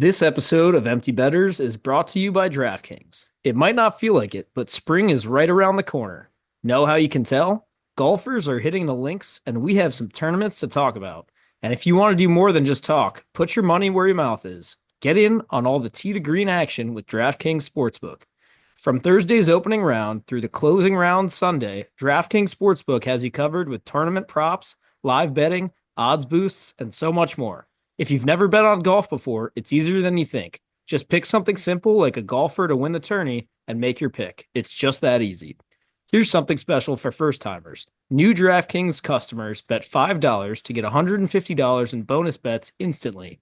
This episode of Empty Betters is brought to you by DraftKings. It might not feel like it, but spring is right around the corner. Know how you can tell? Golfers are hitting the links, and we have some tournaments to talk about. And if you want to do more than just talk, put your money where your mouth is. Get in on all the tee to green action with DraftKings Sportsbook. From Thursday's opening round through the closing round Sunday, DraftKings Sportsbook has you covered with tournament props, live betting, odds boosts, and so much more. If you've never bet on golf before, it's easier than you think. Just pick something simple like a golfer to win the tourney and make your pick. It's just that easy. Here's something special for first timers. New DraftKings customers bet $5 to get $150 in bonus bets instantly.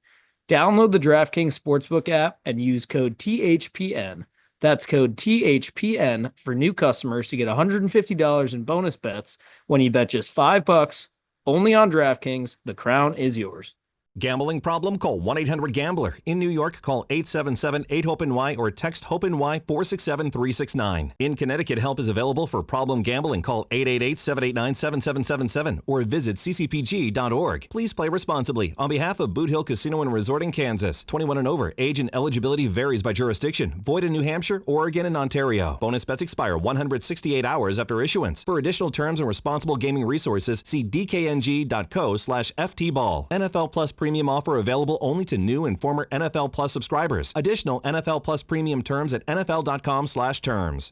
Download the DraftKings Sportsbook app and use code THPN. That's code THPN for new customers to get $150 in bonus bets when you bet just $5 only on DraftKings. The crown is yours. Gambling problem? Call 1-800-GAMBLER. In New York, call 877-8-HOPE-NY or text HOPE-NY 467-369. In Connecticut, help is available for problem gambling. Call 888-789-7777 or visit ccpg.org. Please play responsibly. On behalf of Boot Hill Casino and Resort in Kansas, 21 and over. Age and eligibility varies by jurisdiction. Void in New Hampshire, Oregon, and Ontario. Bonus bets expire 168 hours after issuance. For additional terms and responsible gaming resources, see dkng.co/ftball. NFL Plus Premium offer available only to new and former NFL Plus subscribers. Additional NFL Plus Premium terms at nfl.com/terms.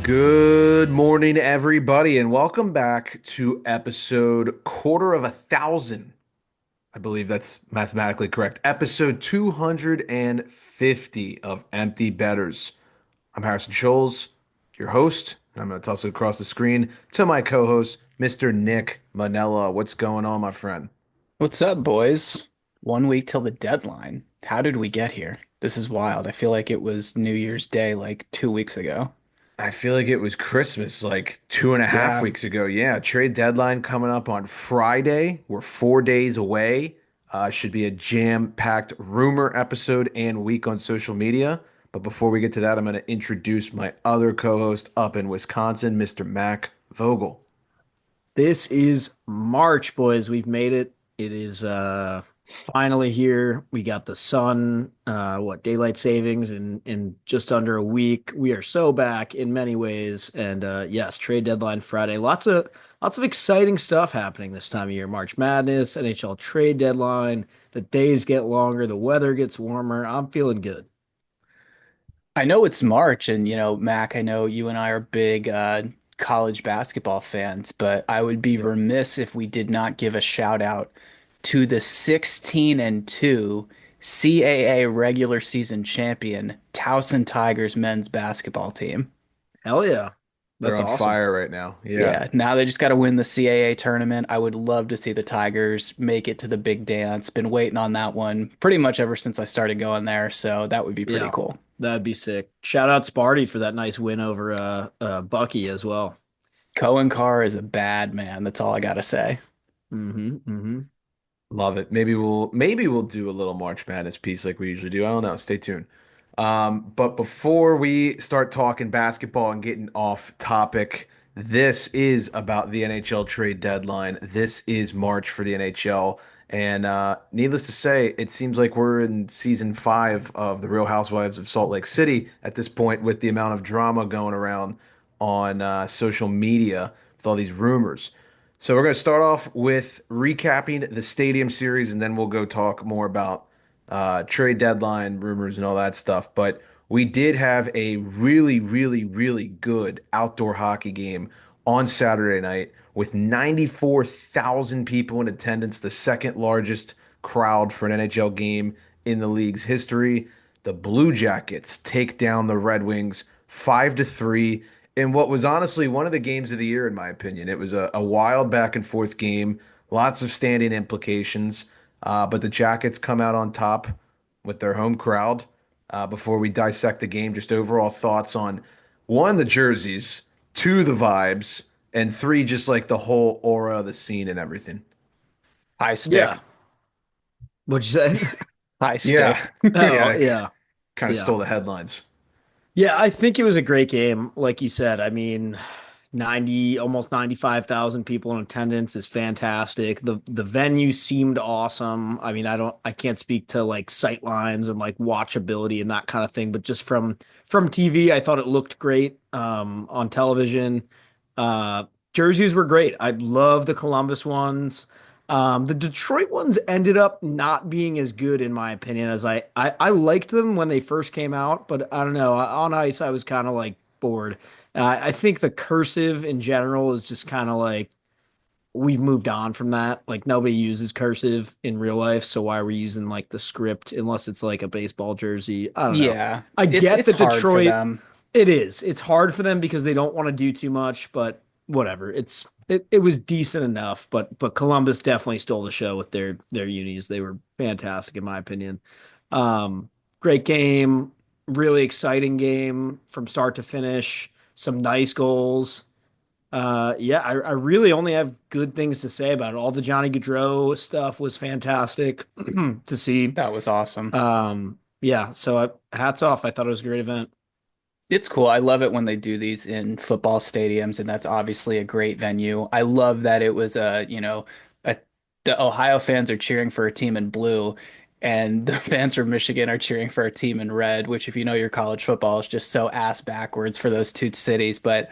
Good morning, everybody, and welcome back to episode quarter of 1,000. I believe that's mathematically correct. Episode 250 of Empty Betters. I'm Harrison Scholes, your host, and I'm going to toss it across the screen to my co-host, Mr. Nick Manella. What's going on, my friend? What's up, boys? 1 week till the deadline. How did we get here? This is wild. I feel like it was New Year's Day like 2 weeks ago. I feel like it was Christmas like two and a half Yeah. weeks ago. Yeah, trade deadline coming up on Friday. We're 4 days away. Should be a jam-packed rumor episode and week on social media. But before we get to that, I'm going to introduce my other co-host up in Wisconsin, Mr. Mac Vogel. This is March, boys. We've made it. It is finally here. We got the sun, daylight savings in just under a week. We are so back in many ways. And yes, trade deadline Friday. Lots of exciting stuff happening this time of year. March Madness, NHL trade deadline. The days get longer, the weather gets warmer. I'm feeling good. I know it's March, and Mac, I know you and I are big college basketball fans, but I would be remiss if we did not give a shout out to the 16 and 2 CAA regular season champion Towson Tigers men's basketball team. Hell yeah. They're That's on awesome. fire right now. Yeah. Yeah, now they just got to win the CAA tournament. I would love to see the Tigers make it to the big dance. Been waiting on that one pretty much ever since I started going there, so that would be pretty Yeah, cool. that'd be sick. Shout out Sparty for that nice win over Bucky as well. Cohen Carr is a bad man. That's all I gotta say. Mm-hmm. Love it. Maybe we'll do a little March Madness piece like we usually do. I don't know. Stay tuned. But before we start talking basketball and getting off topic, this is about the NHL trade deadline. This is March for the NHL. And needless to say, it seems like we're in season 5 of The Real Housewives of Salt Lake City at this point with the amount of drama going around on social media with all these rumors. So we're going to start off with recapping the Stadium Series, and then we'll go talk more about trade deadline rumors and all that stuff. But we did have a really, really, really good outdoor hockey game on Saturday night with 94,000 people in attendance, the second largest crowd for an NHL game in the league's history. The Blue Jackets take down the Red Wings 5-3 in what was honestly one of the games of the year, in my opinion. It was a wild back and forth game, lots of standing implications, but the Jackets come out on top with their home crowd. Before we dissect the game, just overall thoughts on one, the jerseys, two, the vibes, and three, just like the whole aura of the scene and everything. High Yeah. stick. What'd you say? High Yeah, stick. Oh, yeah, yeah. kind of Yeah. stole the headlines. Yeah, I think it was a great game. Like you said, I mean, 90, almost 95,000 people in attendance is fantastic. The venue seemed awesome. I mean, I can't speak to like sight lines and like watchability and that kind of thing, but just from TV, I thought it looked great on television. Uh Jerseys were great. I love the Columbus ones. The Detroit ones ended up not being as good in my opinion as I liked them when they first came out, but I don't know. On ice, I was kind of like bored. I think the cursive in general is just kind of like we've moved on from that. Like nobody uses cursive in real life, so why are we using like the script unless it's like a baseball jersey? I don't know. Yeah, I get it's that hard for Detroit them. it is. It's hard for them because they don't want to do too much, but whatever. It was decent enough, but Columbus definitely stole the show with their unis. They were fantastic in my opinion. Um, Great game, really exciting game from start to finish. Some nice goals. Yeah, I really only have good things to say about it. All the Johnny Gaudreau stuff was fantastic to see. That was awesome. Yeah, so hats off. I thought it was a great event. It's cool. I love it when they do these in football stadiums, and that's obviously a great venue. I love that it was a, the Ohio fans are cheering for a team in blue, and the fans from Michigan are cheering for a team in red, which, if you know your college football, is just so ass backwards for those two cities. But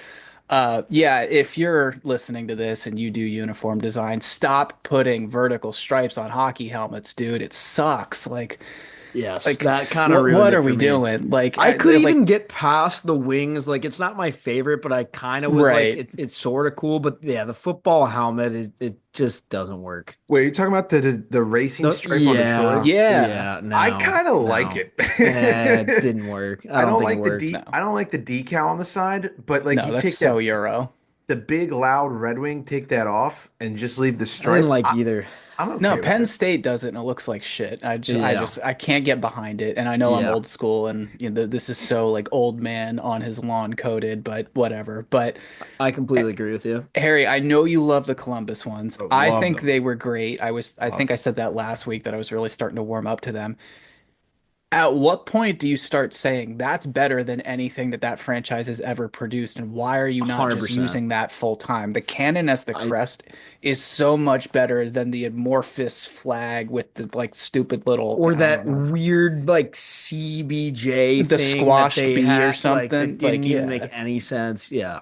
yeah, if you're listening to this and you do uniform design, stop putting vertical stripes on hockey helmets, dude. It sucks. Yes, Like that kind of ruined what it are for we me. doing? I could even get past the wings. Like it's not my favorite, but I kind of was like Right. it's sort of cool. But yeah, the football helmet is it just doesn't work. Wait, are you talking about the racing No, stripe on yeah, Detroit's? Yeah. yeah, I no, kind of like no. it. It didn't work. I don't think it worked. No. I don't like the decal on the side, but like No, you that's take so that Euro. the big loud Red Wing, take that off and just leave the I didn't stripe. like either. I'm No, okay with Penn it. State does it and it looks like shit. Yeah, I can't get behind it. And I know I'm yeah, old school and this is so like old man on his lawn coded, but whatever. But I completely agree with you. Harry, I know you love the Columbus ones. I I love think them. they were great. I Love think I them. said that last week that I was really starting to warm up to them. At what point do you start saying that's better than anything that that franchise has ever produced? And why are you not just 100%. using that full time? The cannon as the I crest is so much better than the amorphous flag with the like stupid little, or I that don't know, weird like CBJ the thing that squashed they bee or had like that something. didn't Like, even make yeah, any sense. Yeah.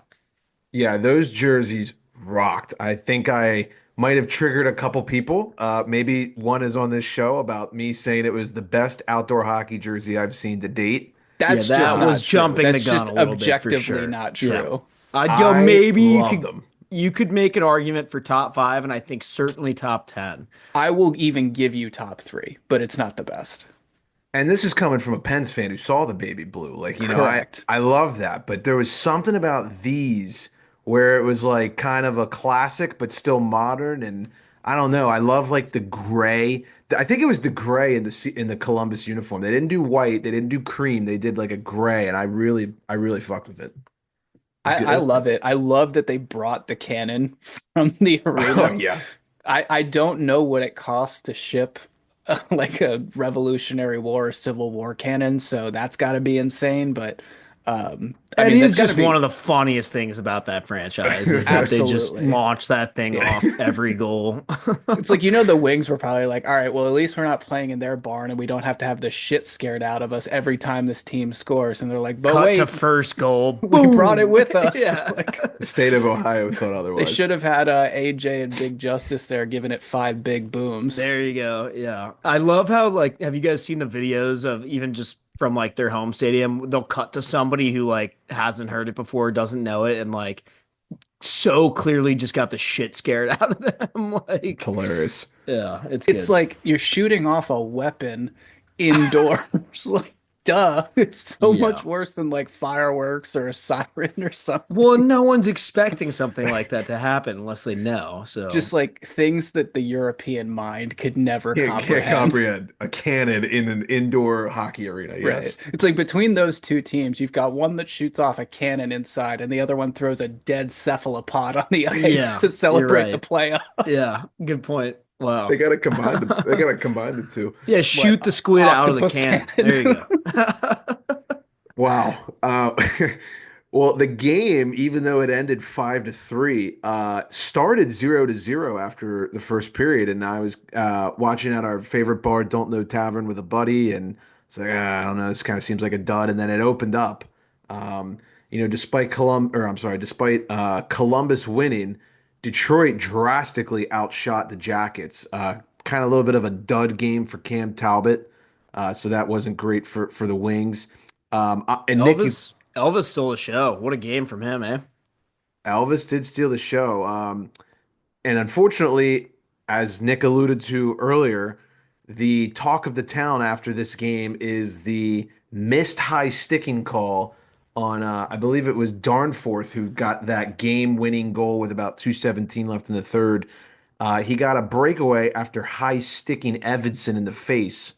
Yeah, those jerseys rocked. I think I might have triggered a couple people. Maybe one is on this show about me saying it was the best outdoor hockey jersey I've seen to date. Yeah, that's just that was not true. jumping the That's gun just a little bit for objectively sure. not Yeah. true. I'd go I maybe love them. you could make an argument for top five, and I think certainly top 10. I will even give you top three, but it's not the best. And this is coming from a Pens fan who saw the baby blue. Like, Correct. I love that, but there was something about these where it was like kind of a classic but still modern and I don't know. I love like the gray. I think it was the gray in in the Columbus uniform. They didn't do white, they didn't do cream. They did like a gray and I really fucked with it. It was I good. love it. I love that they brought the cannon from the Oh arena. yeah. I don't know what it costs to ship like a Revolutionary War or Civil War cannon, so that's got to be insane. But I That mean, that's is got to just one be of the funniest things about that franchise is that they just absolutely. launch that thing off every goal. It's like, the Wings were probably like, all right, well, at least we're not playing in their barn and we don't have to have the shit scared out of us every time this team scores. And they're like, but Cut to wait, first goal. we brought it Boom. with us. Yeah. Like, The state of Ohio thought they otherwise. should have had AJ and Big Justice there giving it five big booms. There you go. Yeah. I love how like have you guys seen the videos of even just from like their home stadium? They'll cut to somebody who like hasn't heard it before, doesn't know it, and like so clearly just got the shit scared out of them. It's Like, hilarious. yeah, it's It's good. like you're shooting off a weapon indoors. Like, duh. It's so Yeah. much worse than like fireworks or a siren or something. Well, no one's expecting something like that to happen unless they know. So Just like things that the European mind could never Can't comprehend. comprehend a cannon in an indoor hockey arena. Right. Yes. It's like between those two teams, you've got one that shoots off a cannon inside, and the other one throws a dead cephalopod on the ice yeah, to you're celebrate the right. playoff. Yeah, good point. They Wow. gotta combine they gotta combine the two. Yeah, What shoot the squid out of the octopus cannon. cannon? There you go. Wow. Well, the game, even though it ended 5-3, started 0-0 after the first period, and I was watching at our favorite bar, Don't Know Tavern, with a buddy, and it's like, I don't know, this kind of seems like a dud, and then it opened up. Despite despite Columbus winning, Detroit drastically outshot the Jackets. Kind of a little bit of a dud game for Cam Talbot, so that wasn't great for the Wings. And Nick, you Elvis stole a show. What a game from him, eh? Elvis did steal the show. And unfortunately, as Nick alluded to earlier, the talk of the town after this game is the missed high sticking call on, I believe it was Darnforth who got that game-winning goal with about 2:17 left in the third. He got a breakaway after high sticking Evanson in the face,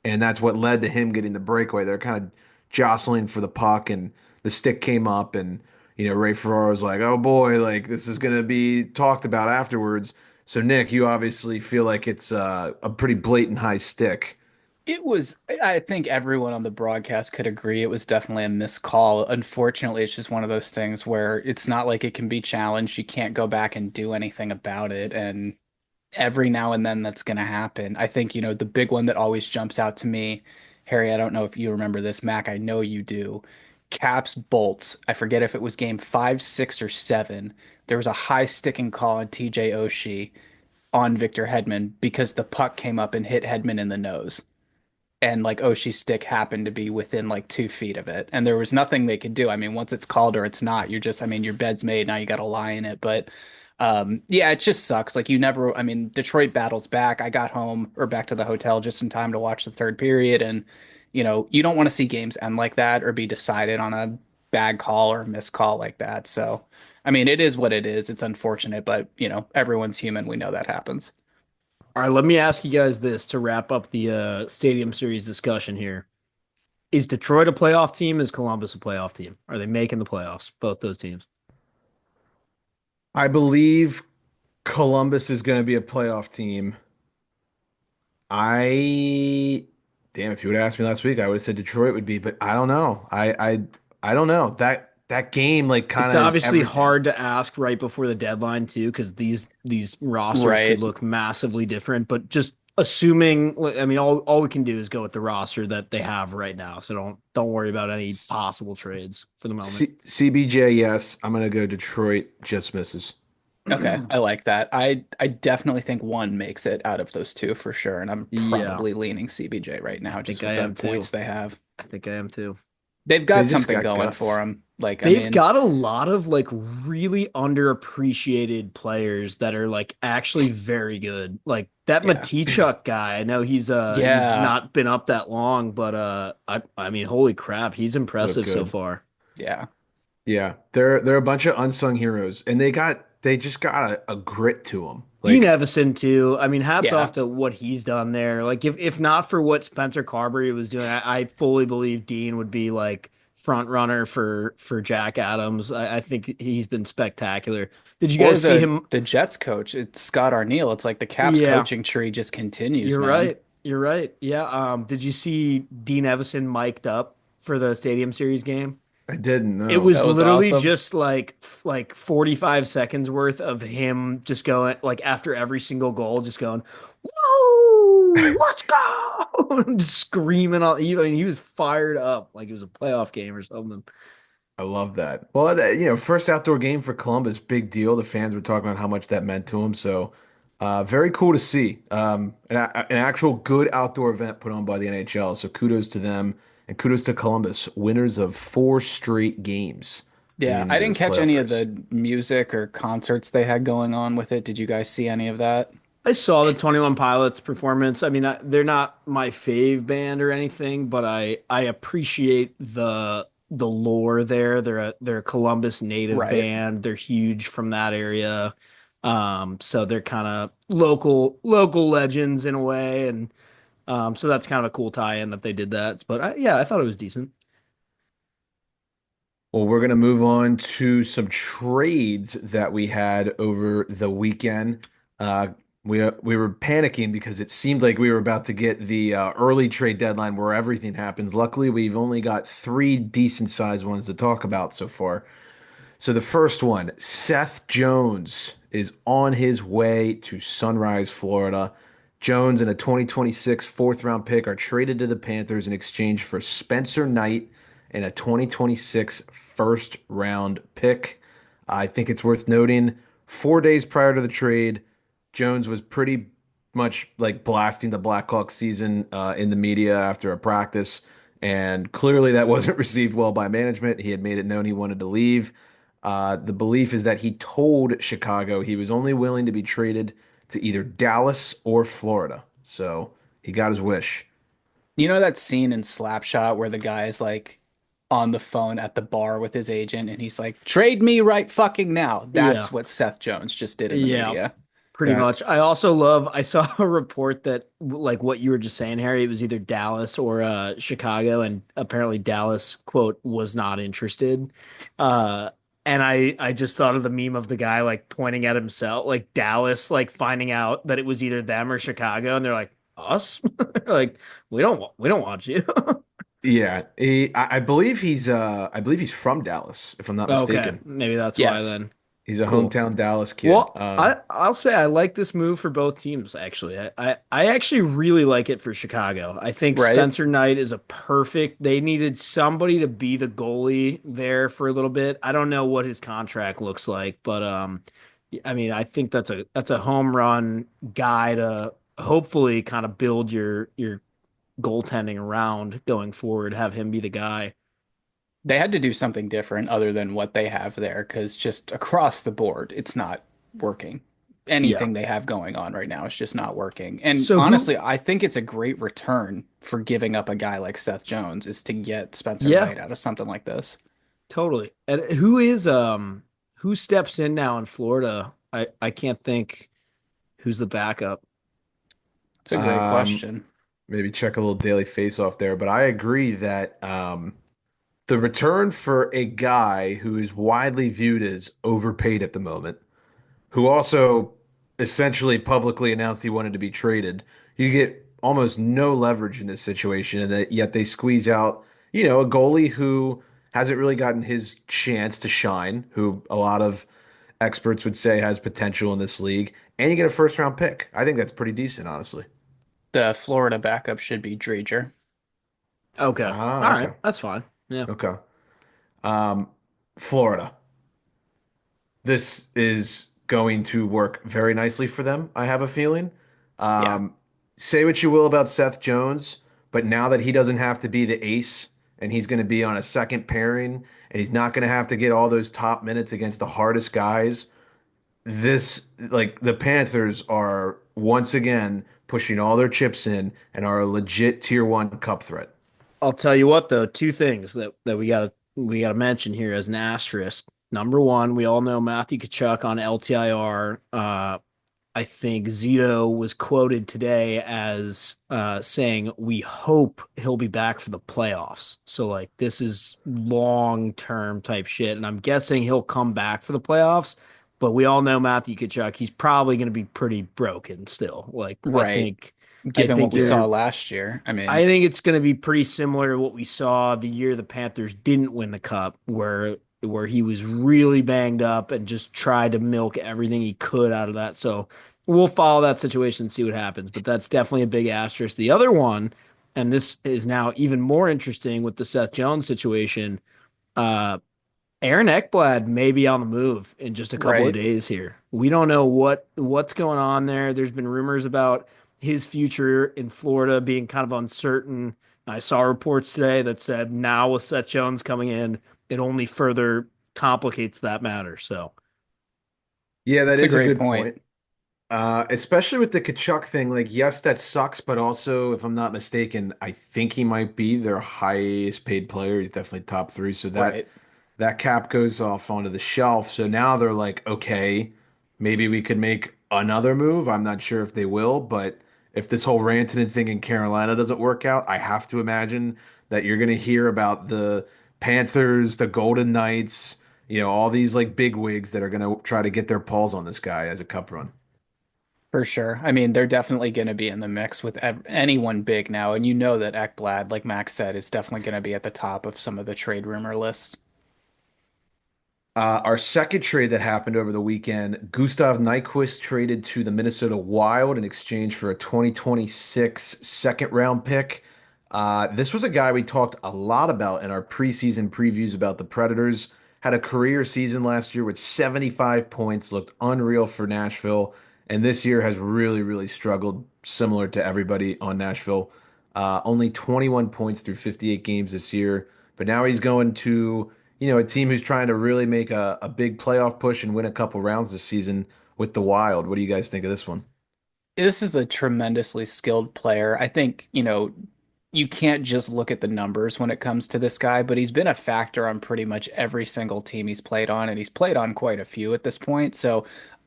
and that's what led to him getting the breakaway. They're kind of jostling for the puck, and the stick came up, and Ray Ferraro was like, "Oh boy, like this is gonna be talked about afterwards." So Nick, you obviously feel like it's a pretty blatant high stick. It was, I think everyone on the broadcast could agree it was definitely a missed call. Unfortunately, it's just one of those things where it's not like it can be challenged. You can't go back and do anything about it. And every now and then that's going to happen. I think, the big one that always jumps out to me, Harry, I don't know if you remember this, Mac, I know you do. Caps Bolts. I forget if it was game 5, 6, or 7. There was a high sticking call on TJ Oshie on Victor Hedman because the puck came up and hit Hedman in the nose, and like Oshi's stick happened to be within like 2 feet of it, and there was nothing they could do. I mean, once it's called or it's not, you're just, I mean, your bed's made, now you got to lie in it. But yeah, it just sucks. Like, you never, I mean, Detroit battles back. I got home or back to the hotel just in time to watch the third period, and you don't want to see games end like that or be decided on a bad call or missed call like that. So I mean, it is what it is. It's unfortunate, but everyone's human. We know that happens. All right, let me ask you guys this to wrap up the Stadium Series discussion here. Is Detroit a playoff team? Is Columbus a playoff team? Are they making the playoffs? Both those teams. I believe Columbus is going to be a playoff team. I Damn, if you would have asked me last week, I would have said Detroit would be, but I don't know. I don't know. That game like kind It's of is obviously everything. hard to ask right before the deadline too, because these rosters could Right. look massively different. But just assuming, I mean, all we can do is go with the roster that they have right now. So don't worry about any possible trades for the moment. CBJ, yes. I'm gonna go Detroit, just misses. Okay, I like that. I definitely think one makes it out of those two for sure, and I'm Yeah, probably leaning CBJ right I now just think I with the am too. points they have. I think I am too. They've They got just something got going for guts. them. Like, I They've mean, got a lot of like really underappreciated players that are like actually very good. Like that yeah. Matichuk guy. I know he's Yeah. not been up that long, but I mean holy crap, he's Look impressive so good. far. Yeah. Yeah, they're a bunch of unsung heroes, and they just got a grit to them. Dean Like Evison too. I mean, hats off Yeah. to what he's done there. Like if not for what Spencer Carberry was doing, I fully believe Dean would be like front runner for Jack Adams. I think he's been spectacular. Did you Or guys see the him? the Jets coach, it's Scott Arniel. It's like the Caps Yeah, coaching tree just continues, you're man. right. You're right. Yeah. Did you see Dean Evison mic'd up for the Stadium Series game? I didn't It know. was That was literally awesome. just like 45 seconds worth of him just going like after every single goal, just going, "Whoa, let's go!" and screaming all. I mean, he was fired up like it was a playoff game or something. I love that. Well, first outdoor game for Columbus, big deal. The fans were talking about how much that meant to him. So, very cool to see. An actual good outdoor event put on by the NHL. So kudos to them and kudos to Columbus, winners of 4 straight games Yeah, leading I into didn't this catch playoff any of race. the music or concerts they had going on with it. Did you guys see any of that? I saw the 21 Pilots performance. I mean, they're not my fave band or anything, but I appreciate the lore there. They're a Columbus native Right. band. They're huge from that area. So they're kind of local legends in a way, and so that's kind of a cool tie-in that they did that. But yeah, I thought it was decent. Well, we're going to move on to some trades that we had over the weekend. we were panicking because it seemed like we were about to get the early trade deadline where everything happens. Luckily, we've only got three decent sized ones to talk about so far. So the first one, Seth Jones is on his way to Sunrise, Florida. Jones and a 2026 fourth round pick are traded to the Panthers in exchange for Spencer Knight and a 2026 first round pick. I think it's worth noting 4 days prior to the trade, Jones was pretty much like blasting the Blackhawks season in the media after a practice, and clearly that wasn't received well by management. He had made it known he wanted to leave. The belief is that he told Chicago he was only willing to be traded to either Dallas or Florida. So he got his wish. You know that scene in Slapshot where the guy is like on the phone at the bar with his agent and he's like, trade me right fucking now. Yeah. That's what Seth Jones just did in the Yeah. media. Pretty That much. I saw a report that like what you were just saying, Harry, it was either Dallas or Chicago, and apparently Dallas, quote, was not interested. Uh and I just thought of the meme of the guy like pointing at himself, like Dallas like finding out that it was either them or Chicago, and they're like, us? Like, we don't want you. yeah, I believe he's from Dallas, if I'm not Okay, mistaken. maybe that's why Yes. then. He's a Cool. hometown Dallas kid. Well, I'll say I like this move for both teams, actually. I actually really like it for Chicago. I think Right? Spencer Knight is a perfect. They needed somebody to be the goalie there for a little bit. I don't know what his contract looks like, but I mean, I think that's a home run guy to hopefully kind of build your goaltending around going forward, have him be the guy. They had to do something different other than what they have there because just across the board, it's not working. Yeah. Anything they have going on right now is just not working. And So who honestly, I think it's a great return for giving up a guy like Seth Jones is to get Spencer yeah, Knight out of something like this. totally. And who steps in now in Florida? I can't think who's the backup. It's a great um, question. maybe check a little daily face off there, but I agree that the return for a guy who is widely viewed as overpaid at the moment, who also essentially publicly announced he wanted to be traded. You get almost no leverage in this situation, and that yet they squeeze out, a goalie who hasn't really gotten his chance to shine, who a lot of experts would say has potential in this league, and you get a first round pick. I think that's pretty decent, honestly. The Florida backup should be Drager. Okay. Ah, All right. okay. That's fine. Yeah. Okay. Um, Florida. This is going to work very nicely for them, I have a feeling. Yeah. Um, say what you will about Seth Jones, but now that he doesn't have to be the ace and he's going to be on a second pairing and he's not going to have to get all those top minutes against the hardest guys, like the Panthers are once again pushing all their chips in and are a legit tier one cup threat. I'll tell you what though, two things that we gotta mention here as an asterisk. Number one, we all know Matthew Kachuk on LTIR. I think Zito was quoted today as saying, "We hope he'll be back for the playoffs." So like this is long term type shit, and I'm guessing he'll come back for the playoffs. But we all know Matthew Kachuk; he's probably going to be pretty broken still. Like Right. I Given what think we saw you're. last year. I I mean, think it's going to be pretty similar to what we saw the year the Panthers didn't win the cup, where he was really banged up and just tried to milk everything he could out of that. So we'll follow that situation and see what happens. But that's definitely a big asterisk. The other one, and this is now even more interesting with the Seth Jones situation. Uh, Aaron Ekblad may be on the move in just a couple of right. days here. We don't know what's going on there. There's been rumors about his future in Florida being kind of uncertain. I saw reports today that said now with Seth Jones coming in, it only further complicates that matter. So, Yeah, that It's a is a great good point. point. Especially with the Kachuk thing, like, yes, that sucks, but also, if I'm not mistaken, I think he might be their highest paid player. He's definitely top three. So that Right. that cap goes off onto the shelf. So now they're like, okay, maybe we could make another move. I'm not sure if they will, but if this whole Rantanen thing in Carolina doesn't work out, I have to imagine that you're going to hear about the Panthers, the Golden Knights, all these like big wigs that are going to try to get their paws on this guy as a cup run. For sure. I mean, they're definitely going to be in the mix with anyone big now. And you know that Ekblad, like Max said, is definitely going to be at the top of some of the trade rumor lists. Our second trade that happened over the weekend, Gustav Nyquist traded to the Minnesota Wild in exchange for a 2026 second round pick. This was a guy we talked a lot about in our preseason previews about the Predators. Had a career season last year with 75 points, looked unreal for Nashville, and this year has really, really struggled, similar to everybody on Nashville. Only 21 points through 58 games this year, but now he's going to a team who's trying to really make a big playoff push and win a couple rounds this season with the Wild. What do you guys think of this one? This is a tremendously skilled player. I think, you can't just look at the numbers when it comes to this guy, but he's been a factor on pretty much every single team he's played on, and he's played on quite a few at this point. So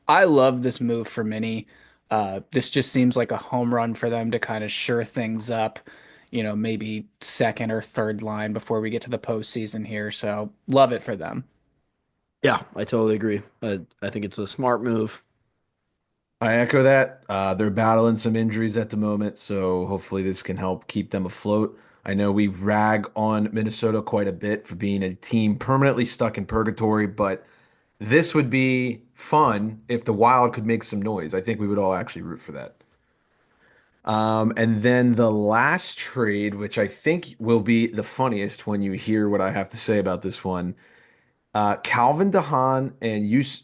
I love this move for Mini. This just seems like a home run for them to kind of shore things up, maybe second or third line before we get to the postseason here. So love it for them. Yeah, I totally agree. I think it's a smart move. I echo that. They're battling some injuries at the moment, so hopefully this can help keep them afloat. I know we rag on Minnesota quite a bit for being a team permanently stuck in purgatory, but this would be fun if the Wild could make some noise. I think we would all actually root for that. And then the last trade, which I think will be the funniest when you hear what I have to say about this one. Calvin DeHaan and is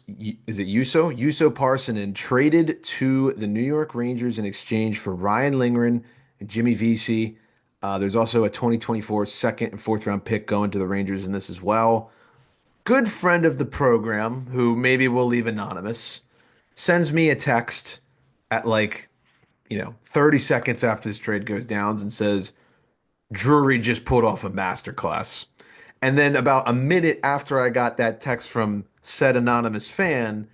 it Yuso Parsonen traded to the New York Rangers in exchange for Ryan Lindgren and Jimmy Vesey. There's also a 2024 second and fourth round pick going to the Rangers in this as well. Good friend of the program, who maybe we'll leave anonymous, sends me a text at 30 seconds after this trade goes down and says, Drury just pulled off a masterclass. And then about a minute after I got that text from said anonymous fan,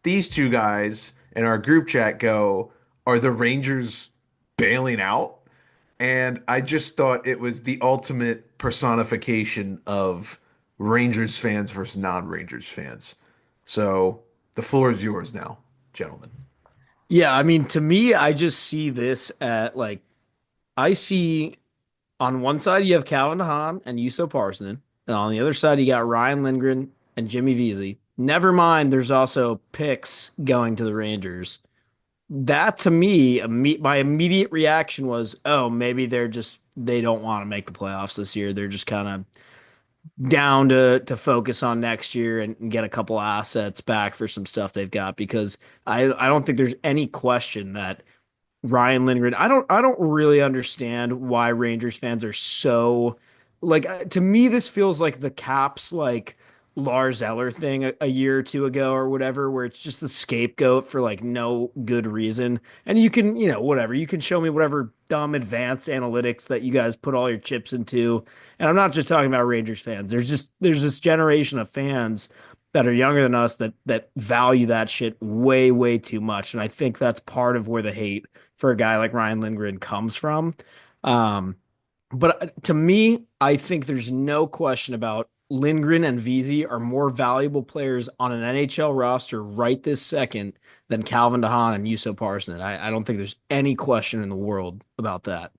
these two guys in our group chat go, "Are the Rangers bailing out?" And I just thought it was the ultimate personification of Rangers fans versus non-Rangers fans. So the floor is yours now, gentlemen. Yeah, I mean, to me, I just see this at I see on one side you have Calvin DeHaan and Yuso Parsonen, and on the other side you got Ryan Lindgren and Jimmy Vesey. Never mind, there's also picks going to the Rangers. That to me, my immediate reaction was, oh, maybe they don't want to make the playoffs this year. They're just kind of down to focus on next year and get a couple assets back for some stuff they've got because I don't think there's any question that Ryan Lindgren. I don't really understand why Rangers fans are so to me this feels like the Caps Lars Eller thing a year or two ago or whatever, where it's just the scapegoat for no good reason. And you can, whatever, you can show me whatever dumb advanced analytics that you guys put all your chips into. And I'm not just talking about Rangers fans. There's this generation of fans that are younger than us that value that shit way, way too much. And I think that's part of where the hate for a guy like Ryan Lindgren comes from. Um, but to me, I think there's no question about Lindgren and Vesey are more valuable players on an NHL roster right this second than Calvin DeHaan and Yuso Parsonen. I don't think there's any question in the world about that.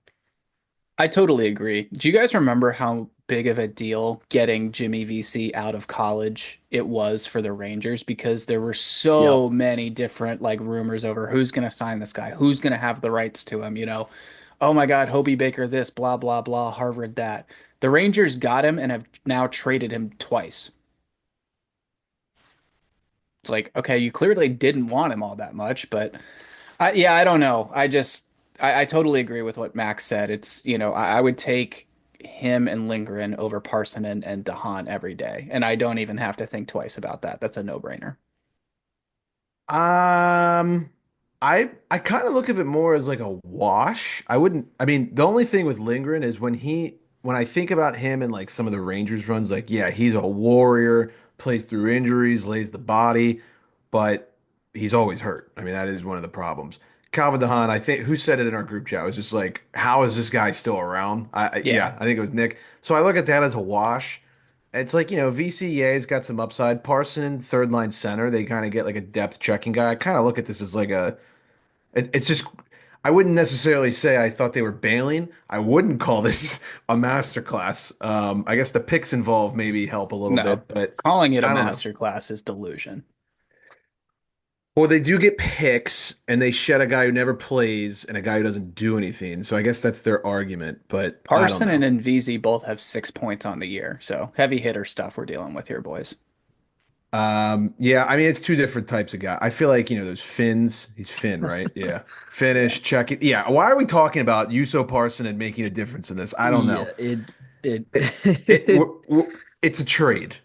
I totally agree. Do you guys remember how big of a deal getting Jimmy VC out of college it was for the Rangers? Because there were Yep. so many different rumors over who's going to sign this guy, who's going to have the rights to him. Oh my God, Hobie Baker this, blah, blah, blah, Harvard that. The Rangers got him and have now traded him twice. It's like, okay, you clearly didn't want him all that much, but yeah, I don't know. I totally agree with what Max said. It's, I would take him and Lindgren over Parson and DeHaan every day. And I don't even have to think twice about that. That's a no-brainer. Um, I kind of look at it more as like a wash. I mean, the only thing with Lindgren is when I think about him and some of the Rangers runs, yeah, he's a warrior, plays through injuries, lays the body, but he's always hurt. I mean, that is one of the problems. Calvin DeHaan, I think, who said it in our group chat, was just like, how is this guy still around? Yeah. Yeah, I think it was Nick. So I look at that as a wash. It's VCA's got some upside. Parson, third line center, they kind of get like a depth checking guy. I kind of look at this as like It's just I wouldn't necessarily say I thought they were bailing. I wouldn't call this a masterclass. I guess the picks involved maybe help a little No, bit, but calling it a I don't know. master class is delusion. Well, they do get picks, and they shed a guy who never plays and a guy who doesn't do anything. So I guess that's their argument, but I don't Parson and know. Nvisi both have 6 points on the year, so heavy hitter stuff we're dealing with here, boys. Yeah, I mean it's two different types of guy. I feel like, there's Finn's. He's Finn, right? Yeah. Yeah. Finish, check it. Yeah. Why are we talking about Yuso Parson and making a difference in this? I don't know. Yeah, it It, it's a trade.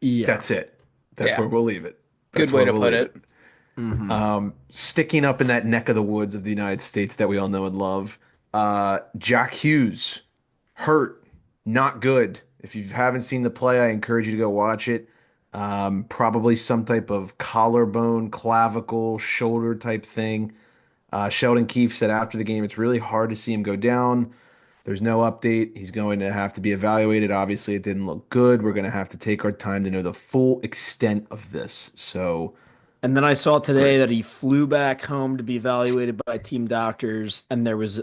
yeah. That's it. That's Yeah. where we'll leave it. Good That's way where to we'll put leave it. it. Hmm. Sticking up in that neck of the woods of the United States that we all know and love. Jack Hughes, hurt, not good. If you haven't seen the play, I encourage you to go watch it. Probably some type of collarbone, clavicle, shoulder type thing. Sheldon Keefe said after the game, it's really hard to see him go down. There's no update. He's going to have to be evaluated. Obviously, it didn't look good. We're going to have to take our time to know the full extent of this. So, And then I saw today great. that he flew back home to be evaluated by team doctors, and there was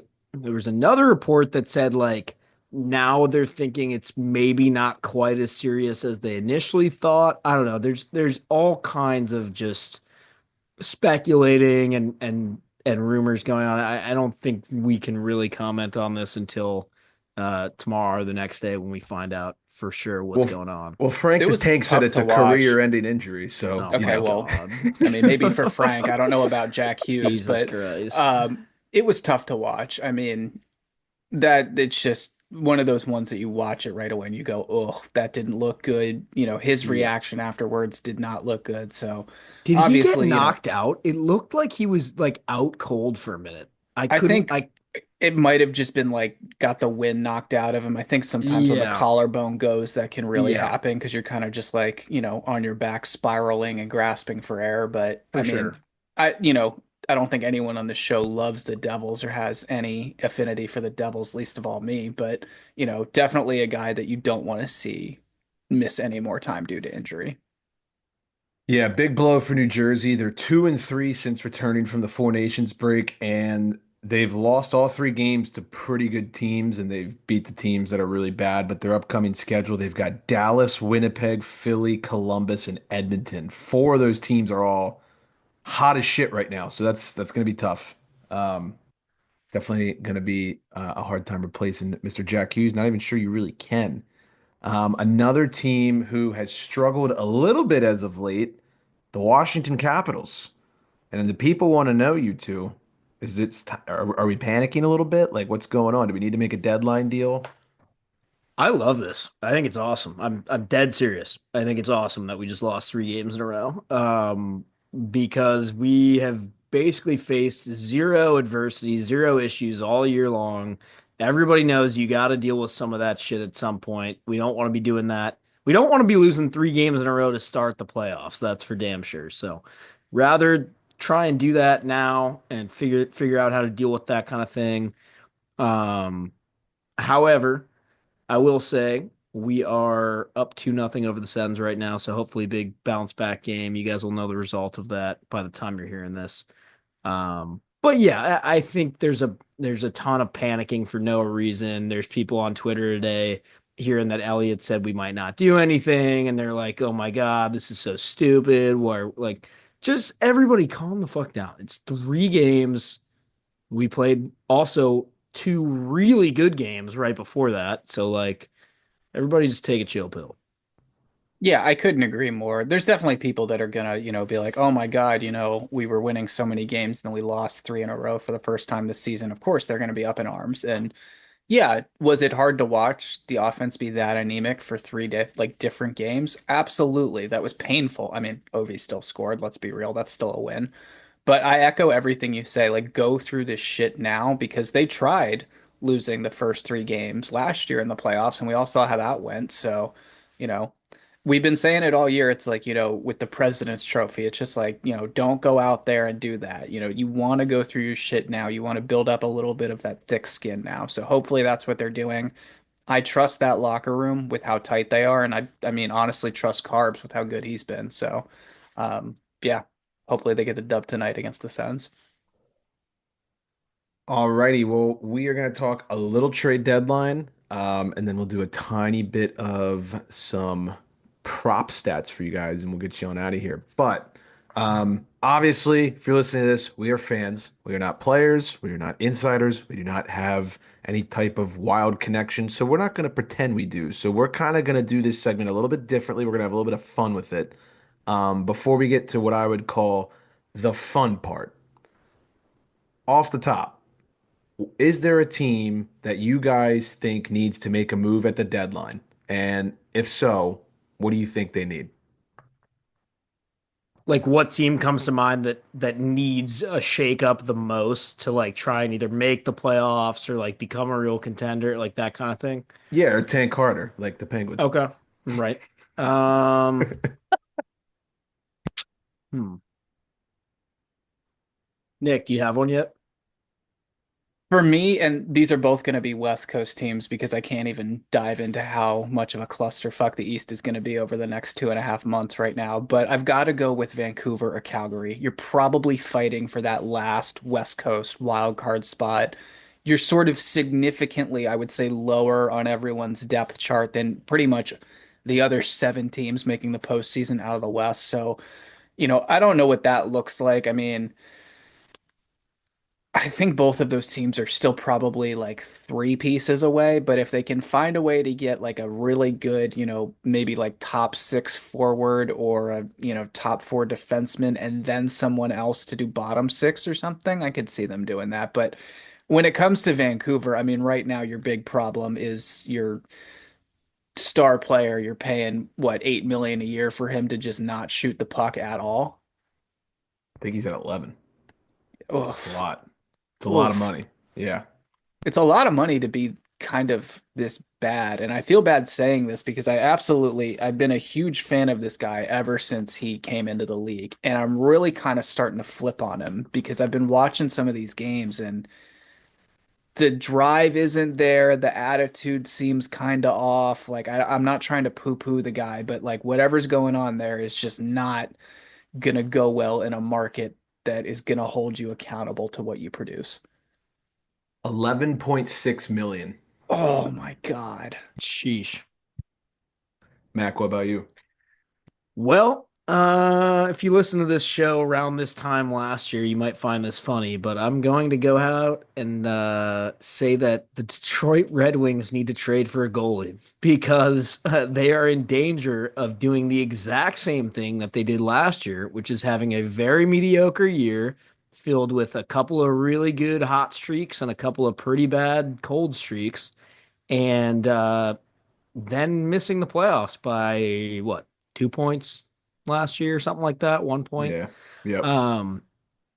another report that said like now they're thinking it's maybe not quite as serious as they initially thought. I don't know. There's all kinds of just speculating and rumors going on. I don't think we can really comment on this until tomorrow or the next day when we find out for sure what's Well, going on. well, Frank It the was Tank said tough it's to a watch. career-ending injury. So, Oh Okay, my well, God. I mean, maybe for Frank, I don't know about Jack Hughes, Jesus but Christ. it was tough to watch. I mean, that it's just one of those ones that you watch it right away and you go, "Oh, that didn't look good." His Yeah. reaction afterwards did not look good. So, Did he get obviously, knocked out? It looked like he was like out cold for a minute. I I couldn't, think I, it might have just been like got the wind knocked out of him. I think sometimes when the yeah, collarbone goes, that can really yeah, happen because you're kind of just like, on your back spiraling and grasping for air. But for I mean, sure. I don't think anyone on the show loves the Devils or has any affinity for the Devils, least of all me. But, definitely a guy that you don't want to see miss any more time due to injury. yeah, big blow for New Jersey. They're 2-3 since returning from the Four Nations break, and they've lost all three games to pretty good teams, and they've beat the teams that are really bad. But their upcoming schedule, they've got Dallas, Winnipeg, Philly, Columbus, and Edmonton. Four of those teams are all hot as shit right now, so that's going to be tough. Um, Definitely going to be a hard time replacing Mr. Jack Hughes. Not even sure you really can. Another team who has struggled a little bit as of late, the Washington Capitals. And the people want to know, you two, are we panicking a little bit? Like, what's going on? Do we need to make a deadline deal? I love this. I think it's awesome. I'm dead serious. I think it's awesome that we just lost 3 games in a row. Because we have basically faced zero adversity, zero issues all year long. Everybody knows you got to deal with some of that shit at some point. We don't want to be doing that. We don't want to be losing 3 games in a row to start the playoffs. That's for damn sure. So, rather try and do that now and figure out how to deal with that kind of thing. Um, However, I will say we are up 2-0 over the Sens right now, so hopefully big bounce back game. You guys will know the result of that by the time you're hearing this. But yeah, I think there's a ton of panicking for no reason. There's people on Twitter today hearing that Elliot said we might not do anything, and they're like, "Oh my God, this is so stupid." Where like, just everybody calm the fuck down. It's 3 games. We played also two really good games right before that, so like everybody just take a chill pill. Yeah, I couldn't agree more. There's definitely people that are gonna, be like, "Oh my God, we were winning so many games and then we lost three in a row for the first time this season." Of course, they're gonna be up in arms. And yeah, was it hard to watch the offense be that anemic for three different games? Absolutely. That was painful. I mean, Ovi still scored, let's be real. That's still a win. But I echo everything you say. Like, go through this shit now because they tried losing the first three games last year in the playoffs, and we all saw how that went. So, you know, we've been saying it all year. It's like, with the President's Trophy, it's just like, don't go out there and do that. You want to go through your shit now. You want to build up a little bit of that thick skin now. So hopefully that's what they're doing. I trust that locker room with how tight they are, and I mean honestly trust Carbs with how good he's been. So, yeah, hopefully they get the dub tonight against the Sens. Alrighty, well, we are going to talk a little trade deadline, and then we'll do a tiny bit of some prop stats for you guys, and we'll get you on out of here. But obviously, if you're listening to this, we are fans. We are not players. We are not insiders. We do not have any type of wild connection, so we're not going to pretend we do. So we're kind of going to do this segment a little bit differently. We're going to have a little bit of fun with it. Before we get to what I would call the fun part, off the top. Is there a team that you guys think needs to make a move at the deadline? And if so, what do you think they need? Like what team comes to mind that needs a shakeup the most to like try and either make the playoffs or like become a real contender, like that kind of thing? Yeah, or Tank Carter, like the Penguins. Okay. Right. Um, hmm. Nick, do you have one yet? For me, and these are both going to be West Coast teams because I can't even dive into how much of a clusterfuck the East is going to be over the next 2.5 months right now. But I've got to go with Vancouver or Calgary. You're probably fighting for that last West Coast wild card spot. You're sort of significantly, I would say, lower on everyone's depth chart than pretty much the other seven teams making the postseason out of the West. So, I don't know what that looks like. I mean, I think both of those teams are still probably like three pieces away, but if they can find a way to get like a really good, maybe like top six forward or a, top four defenseman and then someone else to do bottom six or something, I could see them doing that. But when it comes to Vancouver, I mean, right now your big problem is your star player. You're paying what, 8 million a year for him to just not shoot the puck at all. I think he's at 11. It's a Oof. lot. It's a lot of Oof. money. Yeah. It's a lot of money to be kind of this bad. And I feel bad saying this because I've been a huge fan of this guy ever since he came into the league. And I'm really kind of starting to flip on him because I've been watching some of these games and the drive isn't there. The attitude seems kind of off. Like, I'm not trying to poo-poo the guy, but like whatever's going on there is just not gonna go well in a market that is gonna hold you accountable to what you produce. 11.6 million. Oh my God. Sheesh. Mac, what about you? Well, if you listen to this show around this time last year, you might find this funny, but I'm going to go out and say that the Detroit Red Wings need to trade for a goalie because they are in danger of doing the exact same thing that they did last year, which is having a very mediocre year filled with a couple of really good hot streaks and a couple of pretty bad cold streaks. And then missing the playoffs by what, 2 points last year, something like that, 1 point. Yeah. Yep. Um,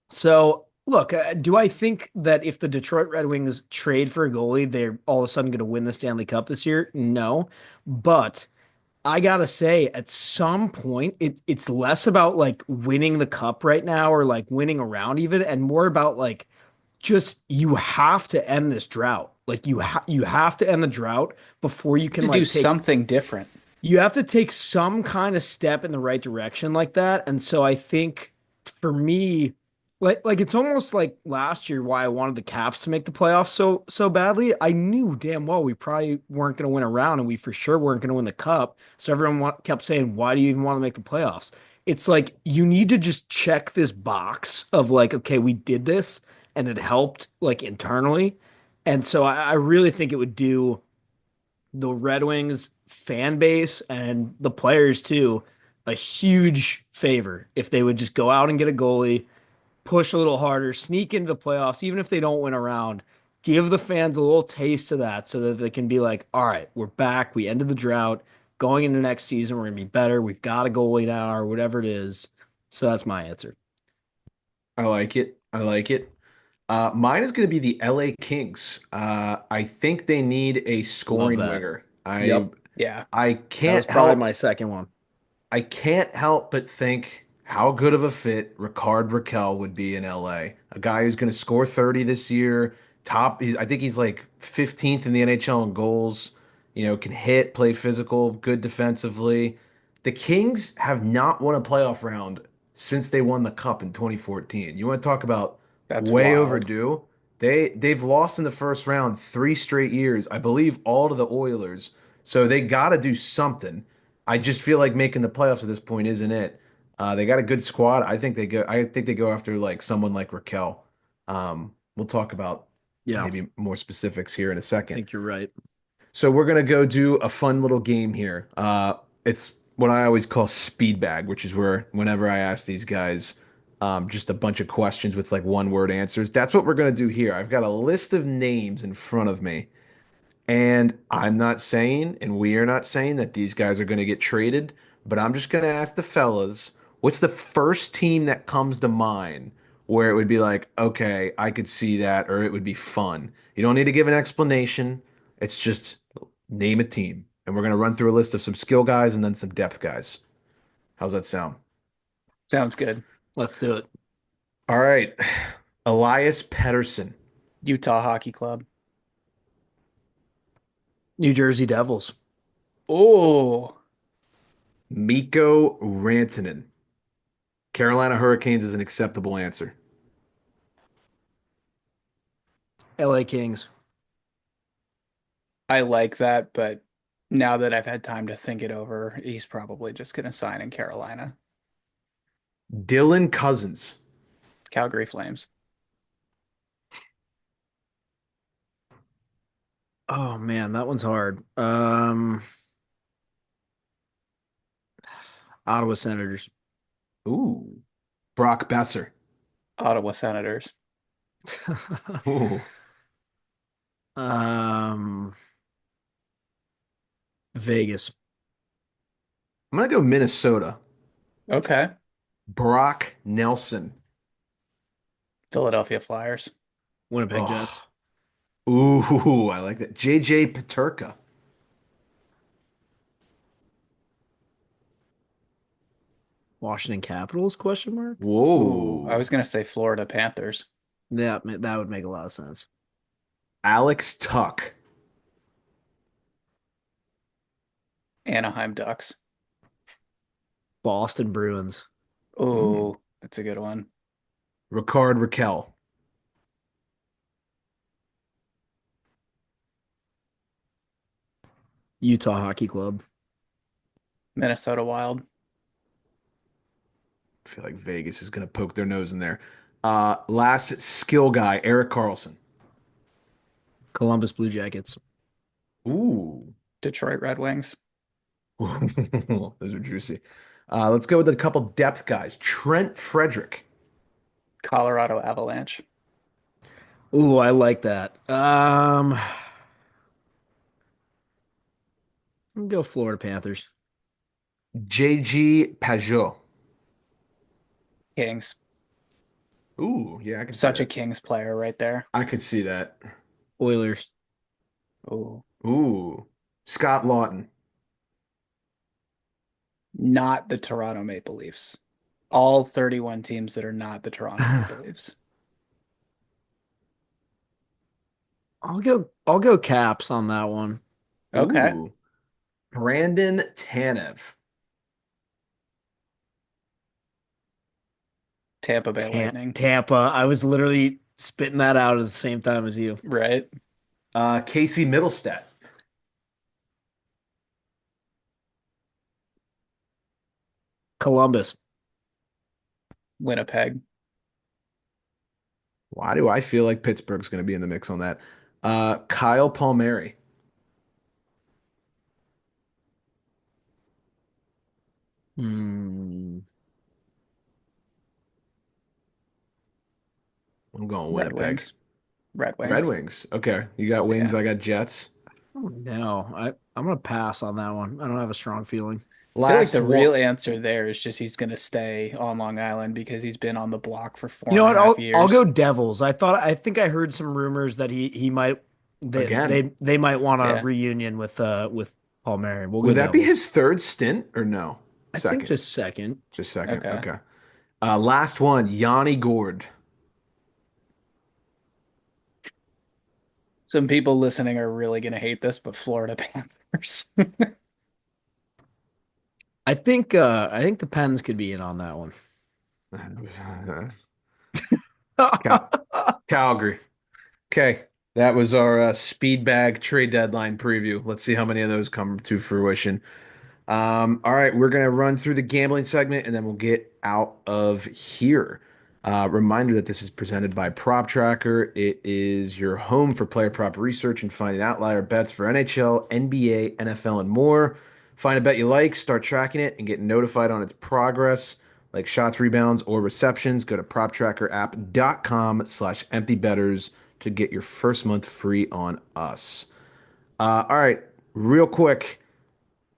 so look, do I think that if the Detroit Red Wings trade for a goalie, they're all of a sudden going to win the Stanley Cup this year? No, but I gotta say, at some point, it's less about like winning the cup right now or like winning around even, and more about like just you have to end this drought. Like you have to end the drought before you can To do like take something different. you have to take some kind of step in the right direction like that. And so I think for me, like it's almost like last year why I wanted the Caps to make the playoffs so badly. I knew damn well we probably weren't going to win a round, and we for sure weren't going to win the cup. So everyone kept saying, "Why do you even want to make the playoffs?" It's like you need to just check this box of like, okay, we did this, and it helped like internally. And so I really think it would do the Red Wings fan base and the players too a huge favor if they would just go out and get a goalie, push a little harder, sneak into the playoffs, even if they don't win a round. Give the fans a little taste of that so that they can be like, all right, we're back. We ended the drought. Going into next season, we're going to be better. We've got a goalie now, or whatever it is. So that's my answer. I like it. I like it. Mine is going to be the LA Kings. I think they need a Love scoring that. winger. Yep. Yeah. I That was can't probably help my second one. I can't help but think how good of a fit Ricard Raquel would be in LA. A guy who's going to score 30 this year. I think he's like 15th in the NHL in goals. Can hit, play physical, good defensively. The Kings have not won a playoff round since they won the cup in 2014. You want to talk about That's way wild. overdue? They've lost in the first round 3 straight years, I believe, all to the Oilers. So they got to do something. I just feel like making the playoffs at this point isn't it. They got a good squad. I think they go. I think they go after like someone like Raquel. We'll talk about Yeah, maybe more specifics here in a I second. think you're right. So we're gonna go do a fun little game here. It's what I always call speed bag, which is where whenever I ask these guys just a bunch of questions with like one word answers, that's what we're gonna do here. I've got a list of names in front of me, and I'm not saying, and we are not saying that these guys are gonna get traded, but I'm just gonna ask the fellas, what's the first team that comes to mind where it would be like, okay, I could see that, or it would be fun. You don't need to give an explanation. It's just name a team. And we're going to run through a list of some skill guys and then some depth guys. How's that sound? Sounds good. Let's do it. All right. Elias Pettersson, Utah Hockey Club. New Jersey Devils. Oh, Mikko Rantanen. Carolina Hurricanes is an acceptable answer. LA Kings. I like that, but now that I've had time to think it over, he's probably just going to sign in Carolina. Dylan Cousins. Calgary Flames. Oh man, that one's hard. Ottawa Senators. Ooh. Brock Besser. Ottawa Senators. Ooh. um, Vegas. I'm going to go Minnesota. Okay. Brock Nelson. Philadelphia Flyers. Winnipeg Jets. Oh. Ooh, I like that. JJ Paterka. Washington Capitals? Question mark. Ooh, I Whoa. was going to say Florida Panthers. Yeah, that would make a lot of sense. Alex Tuck. Anaheim Ducks. Boston Bruins. Mm. Oh, that's a good one. Ricard Raquel. Utah Hockey Club. Minnesota Wild. I feel like Vegas is going to poke their nose in there. Last skill guy, Eric Carlson. Columbus Blue Jackets. Ooh. Detroit Red Wings. Those are juicy. Let's go with a couple depth guys. Trent Frederick. Colorado Avalanche. Ooh, I like that. I'm gonna go Florida Panthers. JG Pajot. Kings. Ooh, yeah, I can see Such a that. Kings player right there. I could see that. Oilers. Oh, Ooh. Scott Lawton. not the Toronto Maple Leafs. All 31 teams that are not the Toronto Maple Leafs. I'll go Caps on that one. Okay. Ooh. Brandon Tanev. Tampa Bay Lightning. Tampa. I was literally spitting that out at the same time as you. Right. Casey Middlestat. Columbus. Winnipeg. Why do I feel like Pittsburgh's going to be in the mix on that? Kyle Palmieri. Hmm. I'm going Red Winnipeg. Wings. Red Red Wings. Wings. Okay. You got Wings, Yeah. I got Jets. Oh, no, I'm gonna pass on that one. I don't have a strong feeling. I feel like Last the one. real answer there is just he's going to stay on Long Island because he's been on the block for four You know and a what? half I'll years. go Devils. I think I heard some rumors that he might that Again. they might want a Yeah. reunion with Paul Mary. We'll go Would that be Devils. his third stint or no? I think Second. just second. Just second. Okay. Okay. Last one. Yanni Gord. Some people listening are really going to hate this, but Florida Panthers. I think the Pens could be in on that one. Cal Calgary. Okay, that was our speed bag trade deadline preview. Let's see how many of those come to fruition. All right, we're gonna run through the gambling segment and then we'll get out of here. Reminder that this is presented by Prop Tracker. It is your home for player prop research and finding outlier bets for NHL, NBA, NFL, and more. Find a bet you like, start tracking it, and get notified on its progress, like shots, rebounds, or receptions. Go to proptrackerapp.com/emptybetters to get your first month free on us. All right, real quick.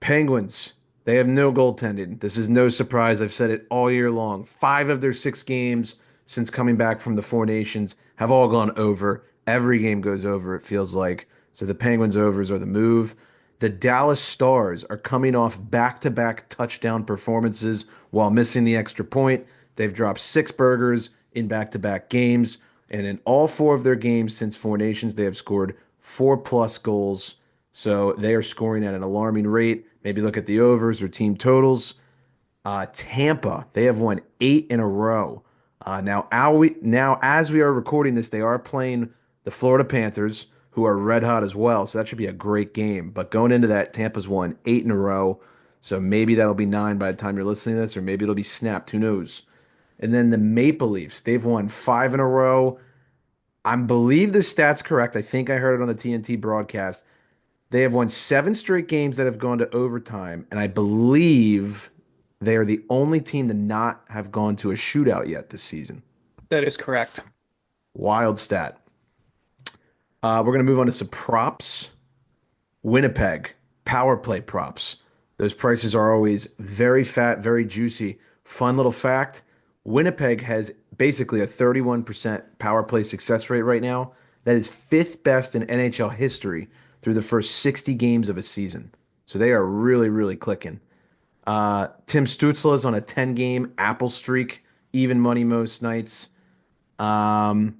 Penguins, they have no goaltending. This is no surprise. I've said it all year long. Five of their six games since coming back from the Four Nations have all gone over. Every game goes over, it feels like. So the Penguins overs are the move. The Dallas Stars are coming off back-to-back touchdown performances while missing the extra point. They've dropped six burgers in back-to-back games. And in all four of their games since Four Nations, they have scored four-plus goals. So they are scoring at an alarming rate. Maybe look at the overs or team totals. Tampa, they have won eight in a row. Now as we are recording this, they are playing the Florida Panthers, who are red hot as well. So that should be a great game. But going into that, Tampa's won eight in a row. So maybe that'll be nine by the time you're listening to this, or maybe it'll be snapped. Who knows? And then the Maple Leafs, they've won five in a row. I believe the stats correct. I think I heard it on the TNT broadcast. They have won seven straight games that have gone to overtime, and I believe they are the only team to not have gone to a shootout yet this season. That is correct. Wild stat. We're going to move on to some props. Winnipeg, power play props. Those prices are always very fat, very juicy. Fun little fact, Winnipeg has basically a 31% power play success rate right now. That is fifth best in NHL history through the first 60 games of a season. So they are really, really clicking. Tim Stützle is on a 10 game Apple streak, even money most nights. Um,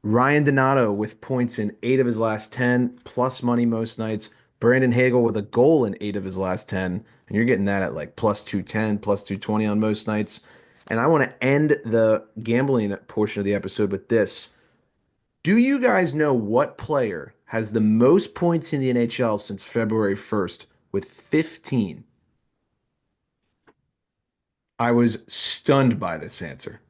Ryan Donato with points in eight of his last 10, plus money most nights. Brandon Hagel with a goal in eight of his last 10. And you're getting that at like plus 210, plus 220 on most nights. And I want to end the gambling portion of the episode with this. Do you guys know what player has the most points in the NHL since February 1st with 15? I was stunned by this answer.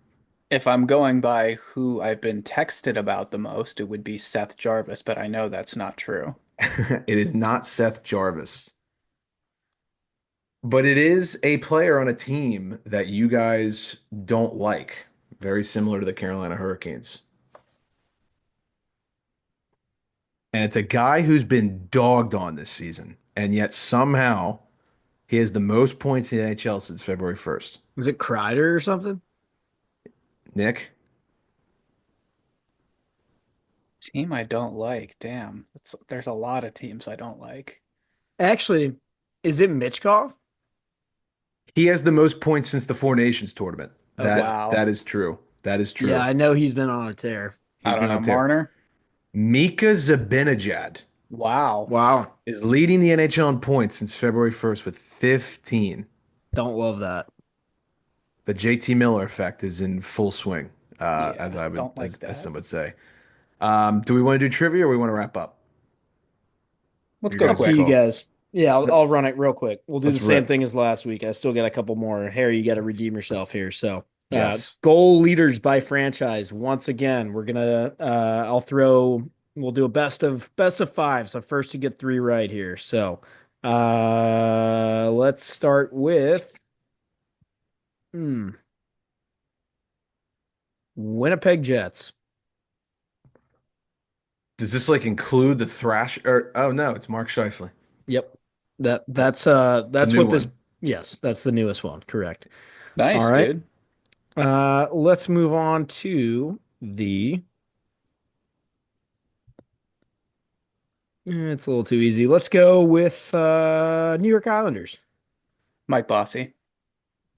If I'm going by who I've been texted about the most, it would be Seth Jarvis, but I know that's not true. It is not Seth Jarvis. But it is a player on a team that you guys don't like. Very similar to the Carolina Hurricanes. And it's a guy who's been dogged on this season. And yet somehow he has the most points in the NHL since February 1st. Is it Kreider or something? Nick? Team I don't like. Damn. There's a lot of teams I don't like. Actually, is it Mitchkov? He has the most points since the Four Nations tournament. Okay. Wow. That is true. That is Yeah, true. I know he's been on a tear. He's I been don't know. on tear. Marner? Mika Zibanejad Wow. Wow. is leading the NHL in points since February 1st with 15. Don't love that. The JT Miller effect is in full swing, Yeah. Don't like as that. some would say. Do we want to do trivia or we want to wrap up? Let's Your go Up guys' to you quick. call. guys. Yeah, I'll run it real quick. We'll do the Let's same rip. thing as last week. I still got a couple more. Harry, you got to redeem yourself here. So, Yes. goal leaders by franchise. Once again, we're gonna. I'll throw. We'll do a best of five. So first to get three right here. So, let's start with hmm, Winnipeg Jets. Does this like include the thrash or oh no, it's Mark Scheifele. Yep. That Uh, that's the that's new what this. one. Yes, that's the newest one. Correct. All Nice, right. dude. Let's move on to the. It's a little too easy. Let's go with New York Islanders. Mike Bossy.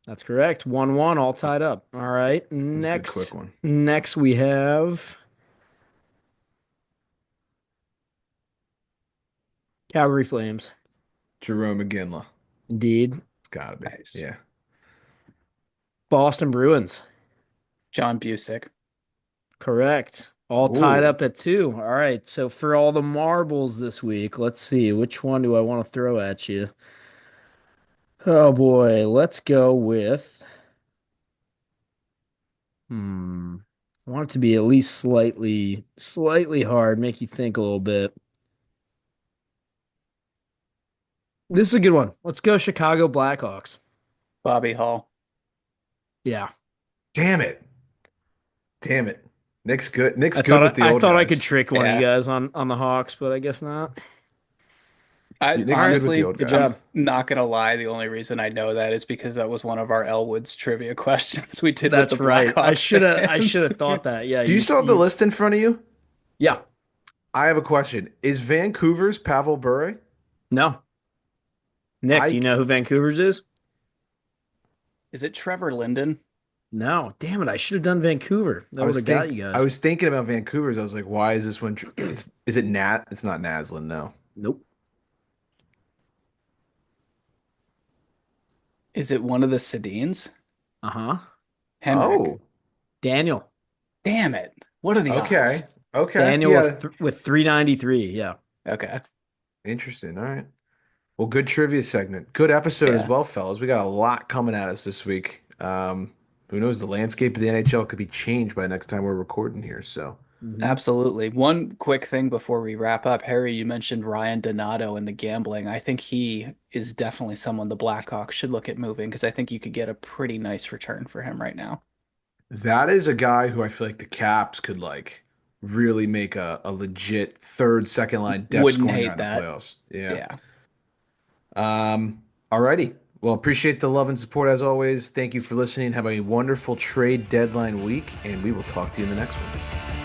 That's correct. 1-1, all tied up. All right. It's a good Next, quick one. next we have Calgary Flames. Jerome McGinley. Indeed. It's gotta be. Nice. Yeah. Boston Bruins. John Busick. Correct. All tied Ooh. up at 2. All right. So for all the marbles this week, let's see. Which one do I want to throw at you? Oh boy. Let's go with. Hmm. I want it to be at least slightly hard, make you think a little bit. This is a good one. Let's go Chicago Blackhawks. Bobby Hall. Yeah. Damn it. Damn it. Nick's good. Nick's I good thought with the I old thought I could guys. trick one of you Yeah. guys on the Hawks, but I guess not. I All Nick's right. good with the honestly, old Good guys. I'm job. not gonna lie. The only reason I know that is because that was one of our Elwood's trivia questions we did with the That's right. Blackhawks I should fans. have thought that. Yeah, Do you still have the list in front of you? yeah. I have a question. Is Vancouver's Pavel Bure? No. Nick, do you I know who Vancouver's is? Is it Trevor Linden? No. Damn it. I should have done Vancouver. That I would was have got think you I guys. was thinking about Vancouver's. I was like, why is this one? It's is it Nat? It's not Naslin. No. Nope. Is it one of the Sedins? Uh-huh. Henrik. Oh, Daniel. Damn it. What are the odds? okay, okay. Daniel Yeah, with 393. Yeah. Okay. interesting. All right. Well, good trivia segment. Good episode as Yeah, well, fellas. We got a lot coming at us this week. Who knows? The landscape of the NHL could be changed by next time we're recording here. So Hmm. absolutely. One quick thing before we wrap up. Harry, you mentioned Ryan Donato and the gambling. I think he is definitely someone the Blackhawks should look at moving because I think you could get a pretty nice return for him right now. that is a guy who I feel like the Caps could like really make a legit third, second line depth Wouldn't scoring guy hate in the that. playoffs. Yeah. Yeah. Alrighty. Well, appreciate the love and support as always. Thank you for listening. Have a wonderful trade deadline week, and we will talk to you in the next one.